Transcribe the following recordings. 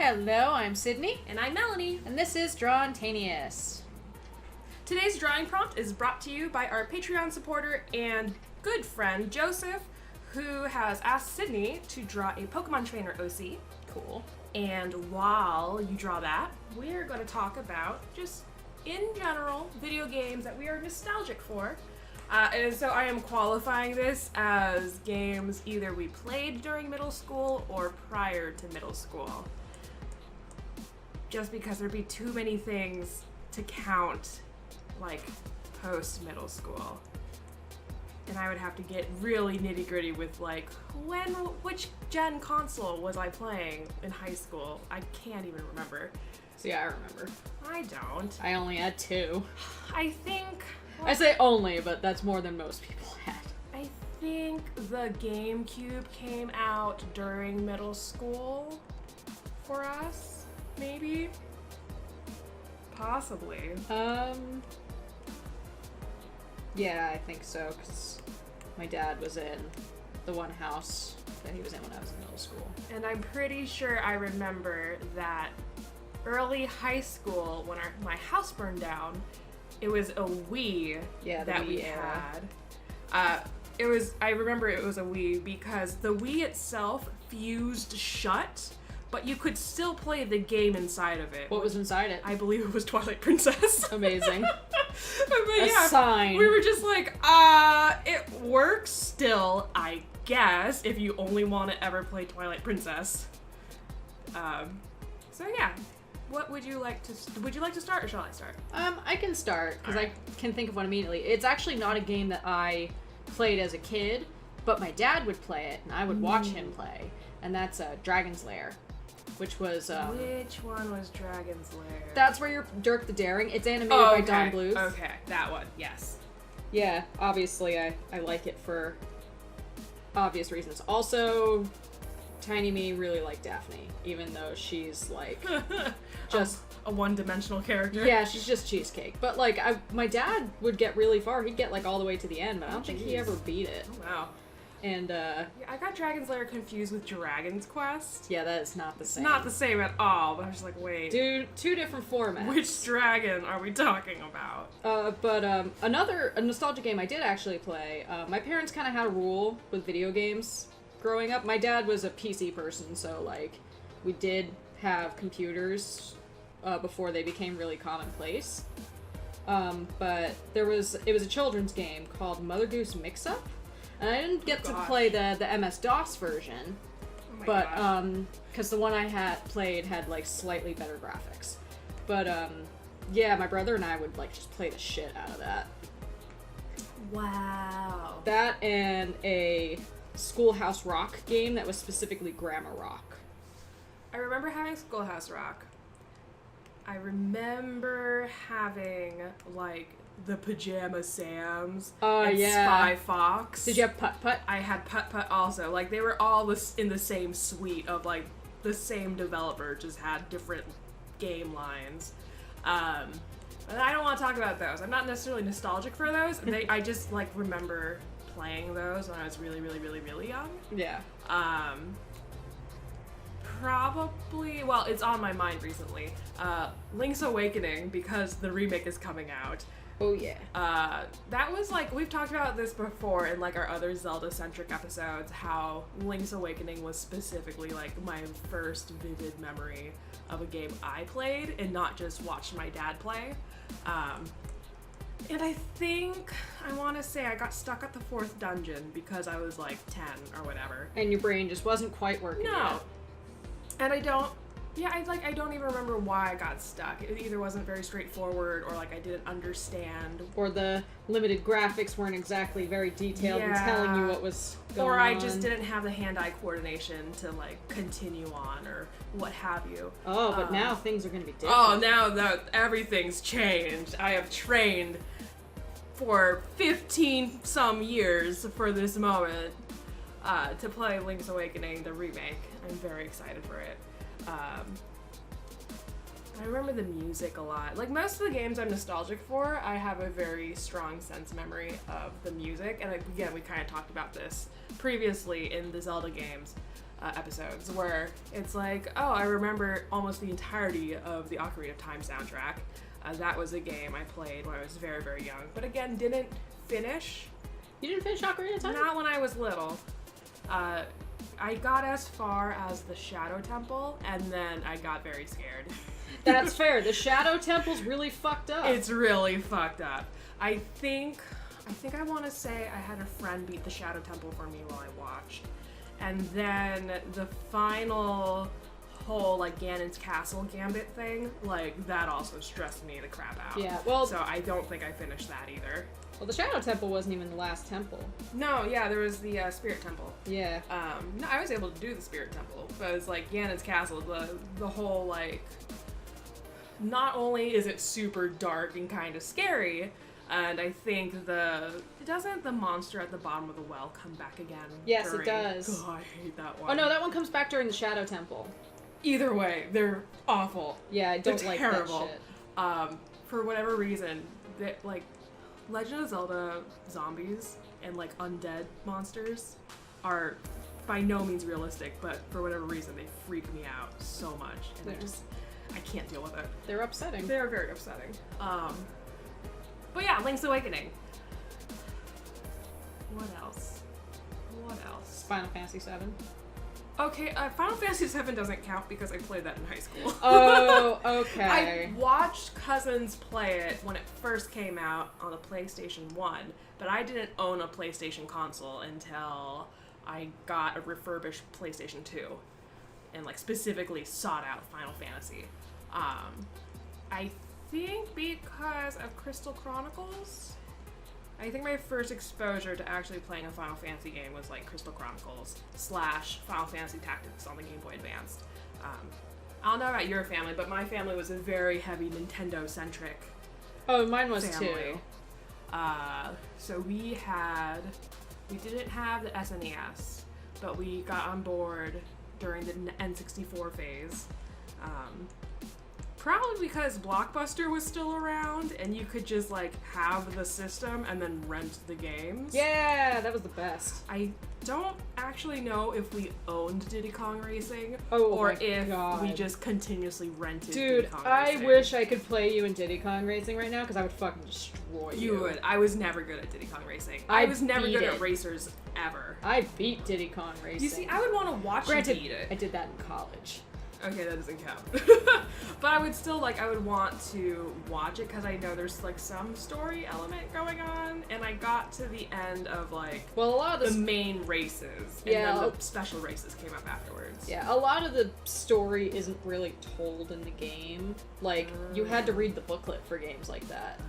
Hello, I'm Sydney, And I'm Melanie. and this is Drawntaneous. Today's drawing prompt is brought to you by our Patreon supporter and good friend, Joseph, who has asked Sydney to draw a Pokemon Trainer OC. Cool. And while you draw that, we're going to talk about, just in general, video games that we are nostalgic for. And so I am qualifying this as games either we played during middle school or prior to middle school. Just because there'd be too many things to count, like, post-middle school. And I would have to get really nitty-gritty with, like, which gen console was I playing in high school? I can't even remember. So yeah, I remember. I don't. I only had two. I think... I say only, but that's more than most people had. I think the GameCube came out during middle school for us, maybe? Possibly. Yeah, I think so, because my dad was in the one house that he was in when I was in middle school. And I'm pretty sure I remember that early high school, when my house burned down, it was a Wii that we had. I remember it was a Wii because the Wii itself fused shut, but you could still play the game inside of it. What was inside it? I believe it was Twilight Princess. Amazing. But A sign. we were just like, it works still, I guess, if you only want to ever play Twilight Princess. So yeah. What would you like to start, or shall I start? I can start, because I can think of one immediately. It's actually not a game that I played as a kid, but my dad would play it, and I would watch him play, and that's Dragon's Lair, which was... Which one was Dragon's Lair? That's where you're Dirk the Daring. It's animated by Don Bluth. Okay, that one, yes. Yeah, obviously I like it for obvious reasons. Also, Tiny Me really liked Daphne, even though she's like just a one-dimensional character. Yeah, she's just cheesecake. But like, my dad would get really far. He'd get like all the way to the end, but I don't think he ever beat it. Oh, wow. And yeah, I got Dragon's Lair confused with Dragon's Quest. Yeah, that is not the same. It's not the same at all. But I was just like, wait, dude, two different formats. Which dragon are we talking about? But a nostalgia game I did actually play. My parents kind of had a rule with video games growing up. My dad was a PC person, so like we did have computers before they became really commonplace. But it was a children's game called Mother Goose Mix Up, and I didn't get to play the MS-DOS version, but because the one I had played had like slightly better graphics. But yeah, my brother and I would like just play the shit out of that. Wow. That and a Schoolhouse Rock game that was specifically Grammar Rock. I remember having Schoolhouse Rock. I remember having, like, the Pajama Sams and Spy Fox. Did you have Putt Putt? I had Putt Putt also. Like, they were all in the same suite of, like, the same developer, just had different game lines. But I don't want to talk about those. I'm not necessarily nostalgic for those. I just, like, remember playing those when I was really, really, really, really young. Yeah. Probably, well, it's on my mind recently. Link's Awakening, because the remake is coming out. Oh, yeah. That was, like, we've talked about this before in, like, our other Zelda-centric episodes, how Link's Awakening was specifically, like, my first vivid memory of a game I played, and not just watched my dad play. And I think, I want to say I got stuck at the 4th dungeon because I was, like, 10 or whatever. And your brain just wasn't quite working yet. And I don't even remember why I got stuck. It either wasn't very straightforward, or like I didn't understand. Or the limited graphics weren't exactly very detailed and telling you what was going on. Or I just didn't have the hand-eye coordination to like continue on, or what have you. Oh, but now things are going to be different. Oh, now that everything's changed. I have trained for 15 some years for this moment to play Link's Awakening, the remake. I'm very excited for it. I remember the music a lot. Like, most of the games I'm nostalgic for, I have a very strong sense memory of the music. And again, we kind of talked about this previously in the Zelda games. episodes where it's like, oh, I remember almost the entirety of the Ocarina of Time soundtrack. That was a game I played when I was very, very young, but again, didn't finish. You didn't finish Ocarina of Time? Not when I was little. I got as far as the Shadow Temple, and then I got very scared. That's fair. The Shadow Temple's really fucked up. It's really fucked up. I think I want to say I had a friend beat the Shadow Temple for me while I watched. And then the final whole, like, Ganon's Castle Gambit thing, like, that also stressed me the crap out. Yeah, well... So I don't think I finished that either. Well, the Shadow Temple wasn't even the last temple. No, yeah, there was the Spirit Temple. Yeah. No, I was able to do the Spirit Temple, but it's like Ganon's Castle, the whole, like... Not only is it super dark and kind of scary, and I think doesn't the monster at the bottom of the well come back again? Yes, it does. Oh, I hate that one. Oh no, that one comes back during the Shadow Temple. Either way, they're awful. Yeah, I don't like terrible. that shit. For whatever reason, like Legend of Zelda zombies and like undead monsters are by no means realistic, but for whatever reason they freak me out so much, and I can't deal with it. They're upsetting. They're very upsetting. But yeah, Link's Awakening. What else? Final Fantasy VII. Okay, Final Fantasy VII doesn't count because I played that in high school. Oh, okay. I watched cousins play it when it first came out on the PlayStation 1, but I didn't own a PlayStation console until I got a refurbished PlayStation 2 and like specifically sought out Final Fantasy. I think because of Crystal Chronicles. I think my first exposure to actually playing a Final Fantasy game was like Crystal Chronicles / Final Fantasy Tactics on the Game Boy Advance. I don't know about your family, but my family was a very heavy Nintendo-centric Oh, mine was family. too. So we didn't have the SNES, but we got on board during the N64 phase. Probably because Blockbuster was still around and you could just like have the system and then rent the games. Yeah, that was the best. I don't actually know if we owned Diddy Kong Racing or if we just continuously rented Dude, Diddy Kong I Racing. wish I could play you in Diddy Kong Racing right now because I would fucking destroy you. You would. I was never good at Diddy Kong Racing. I was never beat good it. at racers ever. I beat Diddy Kong Racing. You see, I would want to watch Granted, you beat it. I did that in college. Okay, that doesn't count. But I would still, I would want to watch it because I know there's, some story element going on, and I got to the end of, well, a lot of the main races, and then the special races came up afterwards. Yeah, a lot of the story isn't really told in the game. You had to read the booklet for games like that,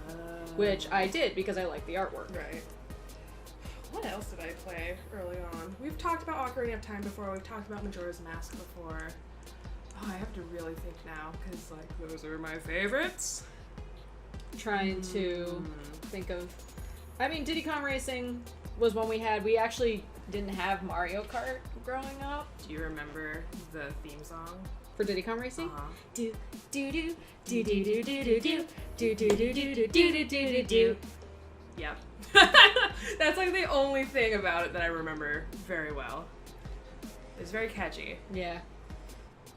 which I did because I liked the artwork. Right. What else did I play early on? We've talked about Ocarina of Time before, we've talked about Majora's Mask before. Oh, I have to really think now, because, those are my favorites. Trying to think of... I mean, Diddy Kong Racing was one we had. We actually didn't have Mario Kart growing up. Do you remember the theme song? For Diddy Kong Racing? Uh-huh. Do, do, do, do, do, do, do, do, do, do, do, do, do, do, do, do, do. Yep. That's, the only thing about it that I remember very well. It's very catchy. Yeah.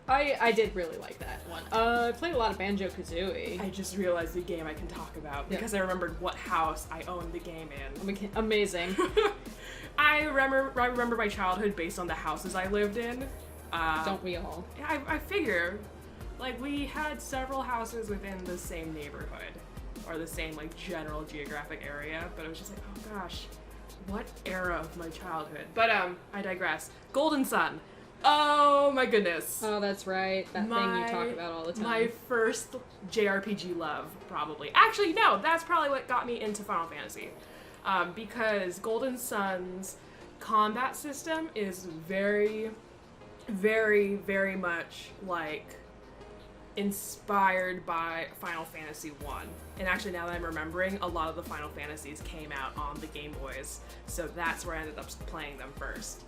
I did really like that one. I played a lot of Banjo-Kazooie. I just realized the game I can talk about because I remembered what house I owned the game in. Amazing. I remember my childhood based on the houses I lived in. Don't we all? I figure, we had several houses within the same neighborhood or the same general geographic area, but it was just oh gosh, what era of my childhood? But I digress. Golden Sun. Oh my goodness. Oh, that's right. That thing you talk about all the time. My first JRPG love, probably. Actually, no, that's probably what got me into Final Fantasy. Because Golden Sun's combat system is very, very, very much, inspired by Final Fantasy 1. And actually, now that I'm remembering, a lot of the Final Fantasies came out on the Game Boys, so that's where I ended up playing them first.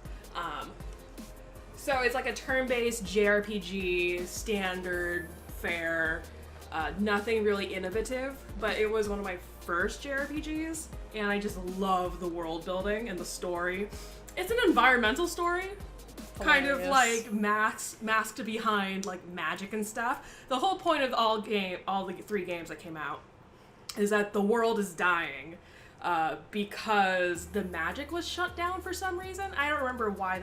So it's a turn-based JRPG, standard, fare, nothing really innovative, but it was one of my first JRPGs, and I just love the world building and the story. It's an environmental story, kind of Hilarious. like masked behind like magic and stuff. The whole point of all the 3 games that came out is that the world is dying because the magic was shut down for some reason. I don't remember why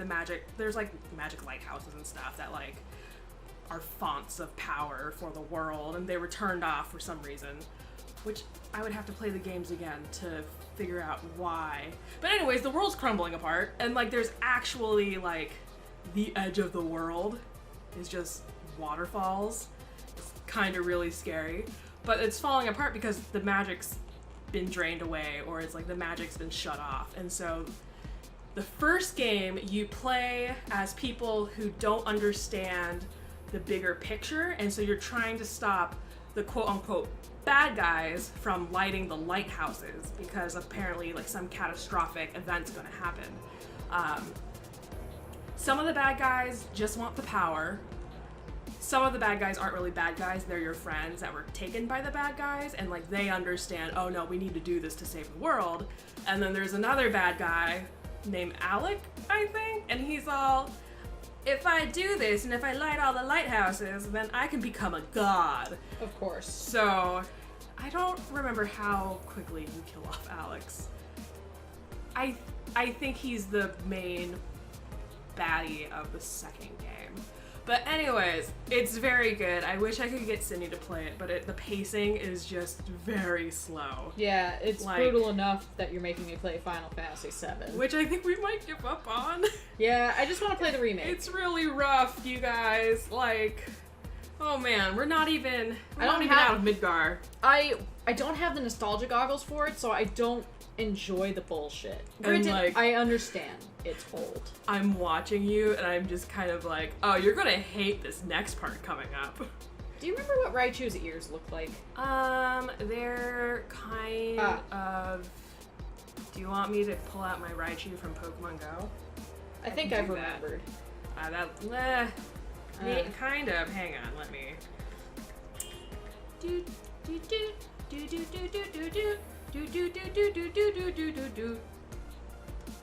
there's like magic lighthouses and stuff that like are fonts of power for the world, and they were turned off for some reason, which I would have to play the games again to figure out why. But anyways, the world's crumbling apart, and like there's actually like the edge of the world is just waterfalls. It's kind of really scary, but it's falling apart because the magic's been drained away, or it's like the magic's been shut off. And so the first game you play as people who don't understand the bigger picture, and so you're trying to stop the quote-unquote bad guys from lighting the lighthouses because apparently like some catastrophic event's gonna happen. Some of the bad guys just want the power. Some of the bad guys aren't really bad guys, they're your friends that were taken by the bad guys, and like they understand, oh no, we need to do this to save the world. And then there's another bad guy named Alec, I think, and he's all, if I do this and if I light all the lighthouses, then I can become a god. Of course. So, I don't remember how quickly you kill off Alex. I think he's the main baddie of the second game. But anyways, it's very good. I wish I could get Sydney to play it, but the pacing is just very slow. Yeah, it's Like- brutal enough that you're making me play Final Fantasy VII. Which I think we might give up on. Yeah, I just want to play the remake. It's really rough, you guys. Like, oh man, we're not even out of Midgar. I don't have the nostalgia goggles for it, so I don't enjoy the bullshit. Granted, like- I understand it's old. I'm watching you and I'm just kind of like, oh, you're gonna hate this next part coming up. Do you remember what Raichu's ears looked like? They're kind of... Do you want me to pull out my Raichu from Pokemon Go? I think can I've do that. remembered. Kind of. Hang on, let me... Do do do do do do do do do do do do do do do do do do do.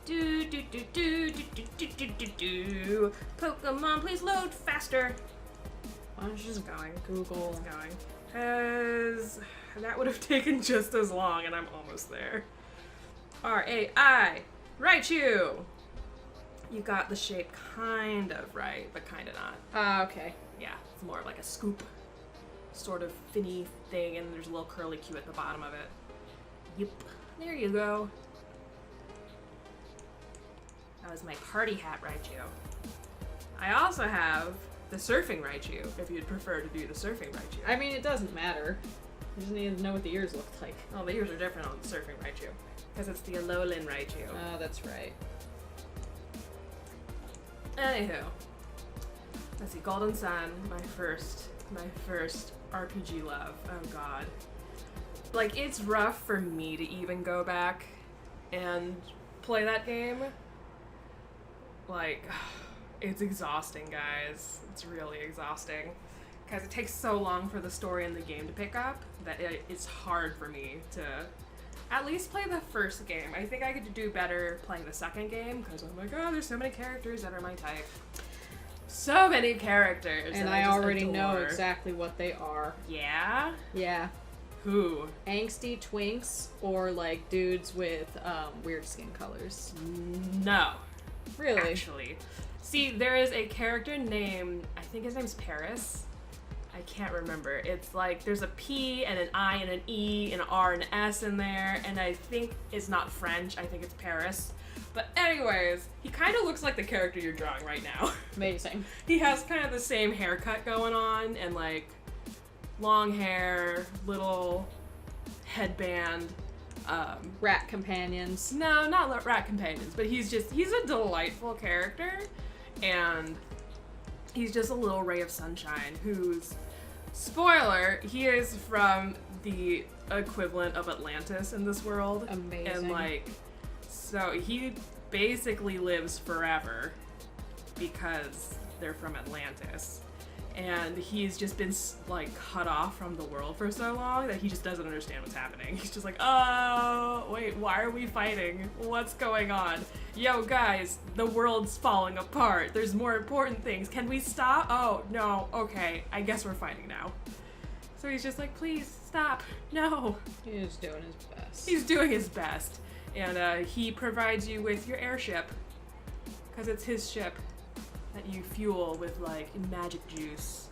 Do do do do do do do do do. Pokemon, please load faster. Why don't you just Going. Google? It's going. Cause that would have taken just as long, and I'm almost there. R-A-I, Raichu. You got the shape kind of right, but kind of not. Okay. Yeah, it's more like a scoop, sort of finny thing, and there's a little curly Q at the bottom of it. Yep. There you go. That was my party hat Raichu. I also have the surfing Raichu, if you'd prefer to do the surfing Raichu. I mean, it doesn't matter. You just need to know what the ears look like. Oh, the ears are different on the surfing Raichu, because it's the Alolan Raichu. Oh, that's right. Anywho, let's see, Golden Sun, my first RPG love. Oh god. Like, it's rough for me to even go back and play that game. Like, it's exhausting, guys. It's really exhausting. Because it takes so long for the story in the game to pick up that it's hard for me to at least play the first game. I think I could do better playing the second game because, oh my god, there's so many characters that are my type. So many characters. And that I just already know adore. exactly what they are. Yeah? Yeah. Who? Angsty twinks or like dudes with weird skin colors. No. Really? Actually. See, there is a character named, I think his name's Paris. I can't remember. It's like there's a P and an I and an E and an R and an S in there, and I think it's not French. I think it's Paris. But anyways, he kind of looks like the character you're drawing right now. Amazing. He has kind of the same haircut going on and like long hair, little headband. Rat companions. No, not rat companions, but he's a delightful character, and he's just a little ray of sunshine who's, spoiler, he is from the equivalent of Atlantis in this world. Amazing. And like, so he basically lives forever because they're from Atlantis. and he's just been like cut off from the world for so long that he just doesn't understand what's happening. He's just like, oh wait, why are we fighting? What's going on? Yo guys, the world's falling apart. There's more important things. Can we stop? Oh no, okay, I guess we're fighting now. So he's just like, please stop, no. He's doing his best. He's doing his best, and he provides you with your airship because it's his ship that you fuel with, like, magic juice.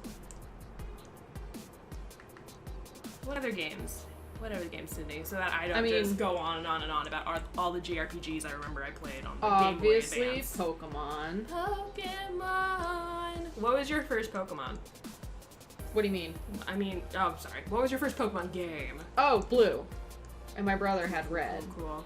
What other games? What other games, Sydney? So that I don't just go on and on and on about all the JRPGs I remember I played on the Game Boy Advance. Obviously, Pokemon. Pokemon! What was your first Pokemon? What do you mean? Oh, sorry. What was your first Pokemon game? Oh, Blue. And my brother had Red. Cool.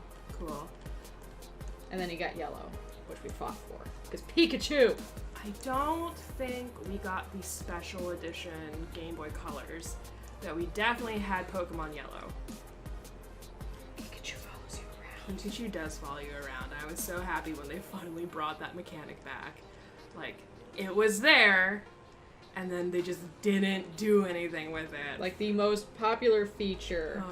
And then he got Yellow, which we fought for. Because Pikachu! I don't think we got the special edition Game Boy Colors, but we definitely had Pokemon Yellow. Pikachu follows you around. Pikachu does follow you around. I was so happy when they finally brought that mechanic back. Like, it was there, and then they just didn't do anything with it. Like the most popular feature.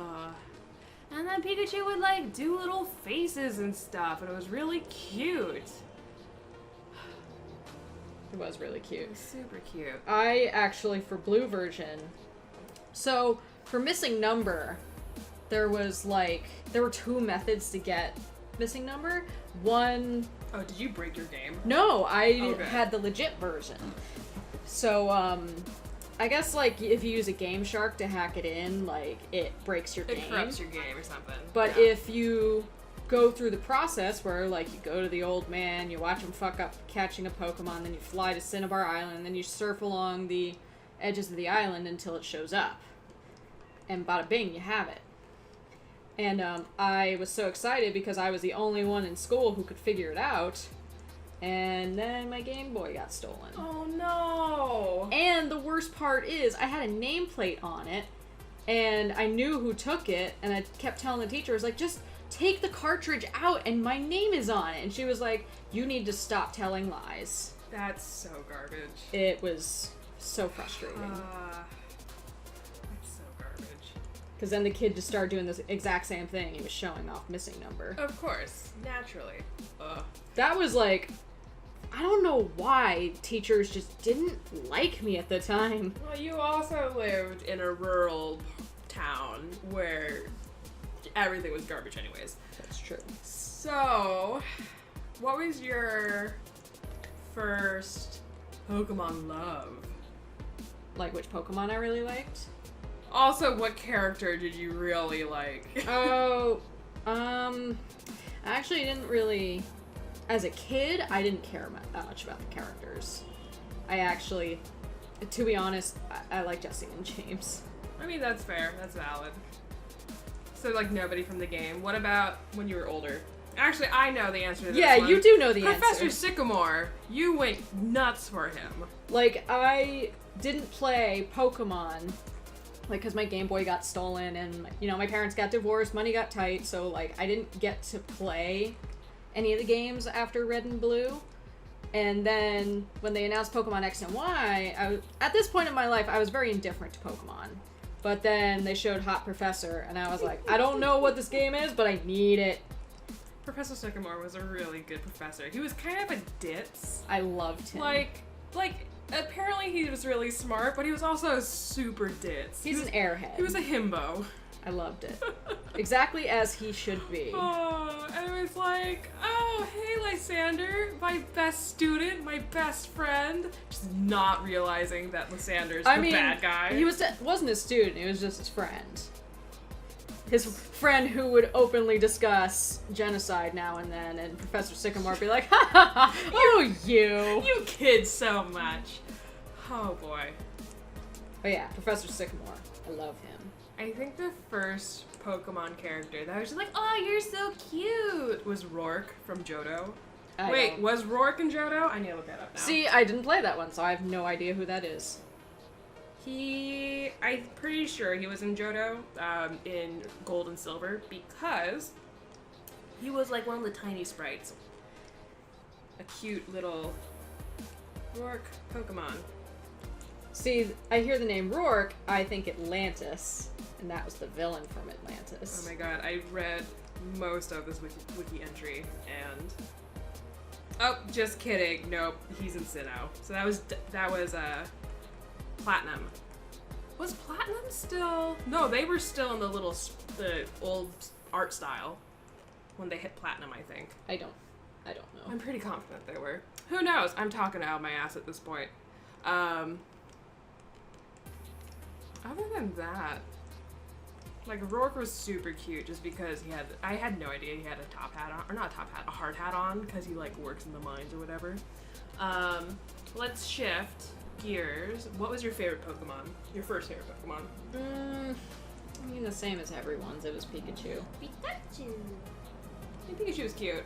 And then Pikachu would, like, do little faces and stuff, and it was really cute. It was really cute. It was super cute. I actually, for Blue version, so for missing number, there were two methods to get missing number. One... Oh, did you break your game? No, I had the legit version. So, I guess, like, if you use a Game Shark to hack it in, like, it breaks your game. It corrupts your game or something. But if you go through the process where, like, you go to the old man, you watch him fuck up catching a Pokemon, then you fly to Cinnabar Island, and then you surf along the edges of the island until it shows up. And bada bing, you have it. And I was so excited because I was the only one in school who could figure it out. And then my Game Boy got stolen. Oh no! And the worst part is, I had a nameplate on it, and I knew who took it, and I kept telling the teacher, I was like, just take the cartridge out, and my name is on it. And she was like, you need to stop telling lies. That's so garbage. It was so frustrating. That's so garbage. Because then the kid just started doing this exact same thing. He was showing off missing number. Of course. Naturally. That was like... I don't know why teachers just didn't like me at the time. Well, you also lived in a rural town where everything was garbage anyways. That's true. So, what was your first Pokemon love? Like which Pokemon I really liked? Also, what character did you really like? I actually didn't really... As a kid, I didn't care that much about the characters. I actually, to be honest, I like Jesse and James. I mean, that's fair. That's valid. So, like, nobody from the game. What about when you were older? Actually, I know the answer to this one. You do know the answer. Professor Sycamore, you went nuts for him. Like, I didn't play Pokemon, like, because my Game Boy got stolen and, you know, my parents got divorced, money got tight, so, like, I didn't get to play any of the games after Red and Blue. And then when they announced Pokemon X and Y, at this point in my life, I was very indifferent to Pokemon. But then they showed Hot Professor, and I was like, I don't know what this game is, but I need it. Professor Sycamore was a really good professor. He was kind of a ditz. I loved him. Like, apparently he was really smart, but he was also a super ditz. He's an airhead. He was a himbo. I loved it. Exactly as he should be. Oh, and it was like, oh, hey, Lysander, my best student, my best friend. Just not realizing that Lysander's the bad guy. He wasn't a student, he was just his friend. His friend who would openly discuss genocide now and then, and Professor Sycamore would be like, ha ha ha, oh you. You kid so much. Oh boy. But yeah, Professor Sycamore, I love him. I think the first Pokemon character that I was just like, oh, you're so cute, was Rourke from Johto. Wait, was Rourke in Johto? I need to look that up now. See, I didn't play that one, so I have no idea who that is. I'm pretty sure he was in Johto, in Gold and Silver, because he was like one of the tiny sprites. A cute little Rourke Pokemon. See, I hear the name Rourke, I think Atlantis, and that was the villain from Atlantis. Oh my god, I read most of this wiki entry, and... Oh, just kidding. Nope, he's in Sinnoh. So that was Platinum. Was Platinum still... No, they were still in the old art style when they hit Platinum, I think. I don't know. I'm pretty confident they were. Who knows? I'm talking out my ass at this point. Other than that, like, Rourke was super cute just because I had no idea he had a top hat on, or not a top hat, a hard hat on, because he, like, works in the mines or whatever. Let's shift gears. What was your favorite Pokemon? Your first favorite Pokemon? I mean, the same as everyone's. It was Pikachu. Pikachu. I think Pikachu was cute.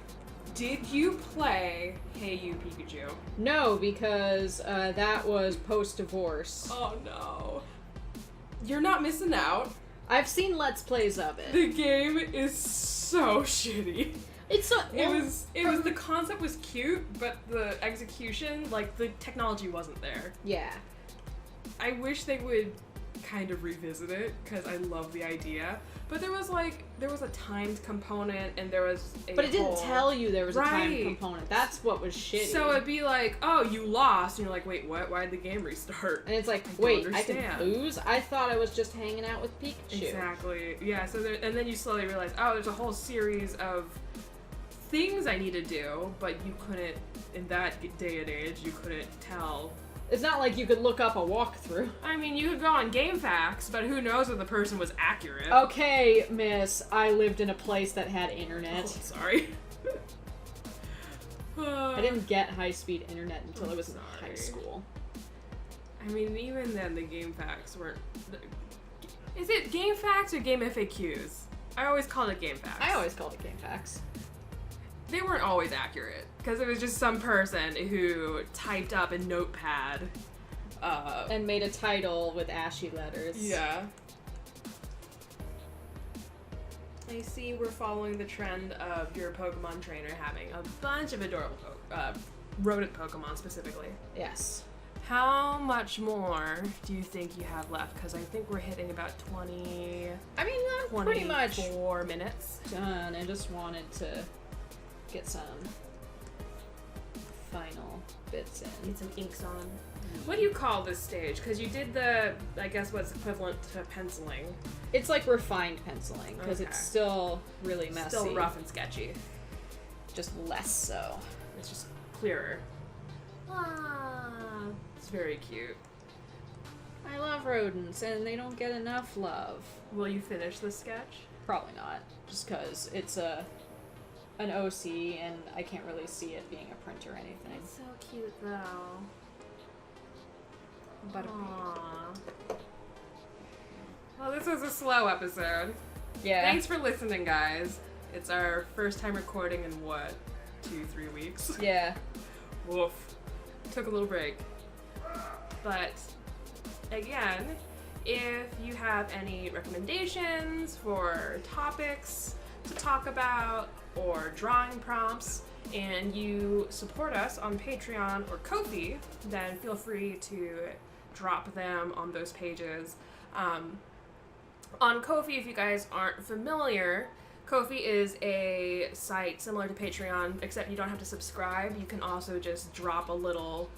Did you play Hey You Pikachu? No, because that was post-divorce. Oh no. You're not missing out. I've seen Let's Plays of it. The game is so shitty. It's so... The concept was cute, but the execution, like, the technology wasn't there. Yeah. I wish they would kind of revisit it, because I love the idea. But there was a timed component, and there was a But it didn't tell you there was a timed Right. component. That's what was shitty. So it'd be like, oh, you lost, and you're like, wait, what? Why did the game restart? And it's like, I don't wait, I understand. can lose? I thought I was just hanging out with Pikachu. Exactly. Yeah, so and then you slowly realize, oh, there's a whole series of things I need to do, but you couldn't, in that day and age, you couldn't tell. It's not like you could look up a walkthrough. I mean, you could go on GameFAQs, but who knows if the person was accurate. Okay, miss, I lived in a place that had internet. Oh, sorry. I didn't get high-speed internet until I was in high Sorry. school. I mean, even then, the GameFAQs weren't... Is it GameFAQs or Game FAQs? I always called it GameFAQs. I always called it GameFAQs. They weren't always accurate, because it was just some person who typed up a notepad. And made a title with ashy letters. Yeah. I see we're following the trend of your Pokemon trainer having a bunch of adorable rodent Pokemon specifically. Yes. How much more do you think you have left? Because I think we're hitting about 20... I mean, I'm pretty much 4 minutes. done. I just wanted to get some final bits in. Get some inks on. What do you call this stage? Because you did the, I guess what's equivalent to penciling. It's like refined penciling, because Okay. it's still really messy. Still rough and sketchy. Just less so. It's just clearer. Ah, it's very cute. I love rodents, and they don't get enough love. Will you finish the sketch? Probably not, just because it's an OC, and I can't really see it being a print or anything. It's so cute though. But Aww. Well, this was a slow episode. yeah. Thanks for listening, guys. It's our first time recording in what, 2-3 weeks? Yeah. Woof. Took a little break. But again, if you have any recommendations for topics to talk about or drawing prompts, and you support us on Patreon or Ko-fi, then feel free to drop them on those pages. On Ko-fi, if you guys aren't familiar, Ko-fi is a site similar to Patreon, except you don't have to subscribe. You can also just drop a little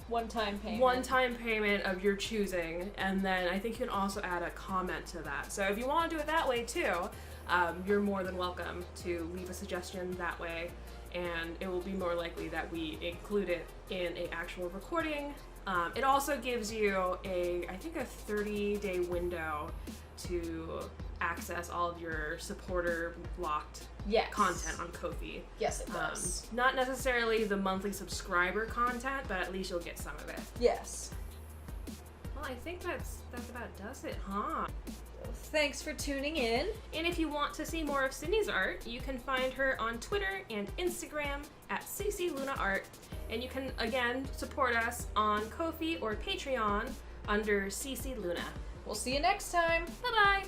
One-time payment. one-time payment of your choosing, and then I think you can also add a comment to that. So if you want to do it that way too, you're more than welcome to leave a suggestion that way, and it will be more likely that we include it in an actual recording. It also gives you I think a 30-day window to access all of your supporter-locked Yes. content on Ko-fi. Yes, it does. Not necessarily the monthly subscriber content, but at least you'll get some of it. Yes. Well, I think that's about does it, huh? Thanks for tuning in. And if you want to see more of Sydney's art, you can find her on Twitter and Instagram at CCLunaArt. And you can, again, support us on Ko-fi or Patreon under CC Luna. We'll see you next time. Bye-bye!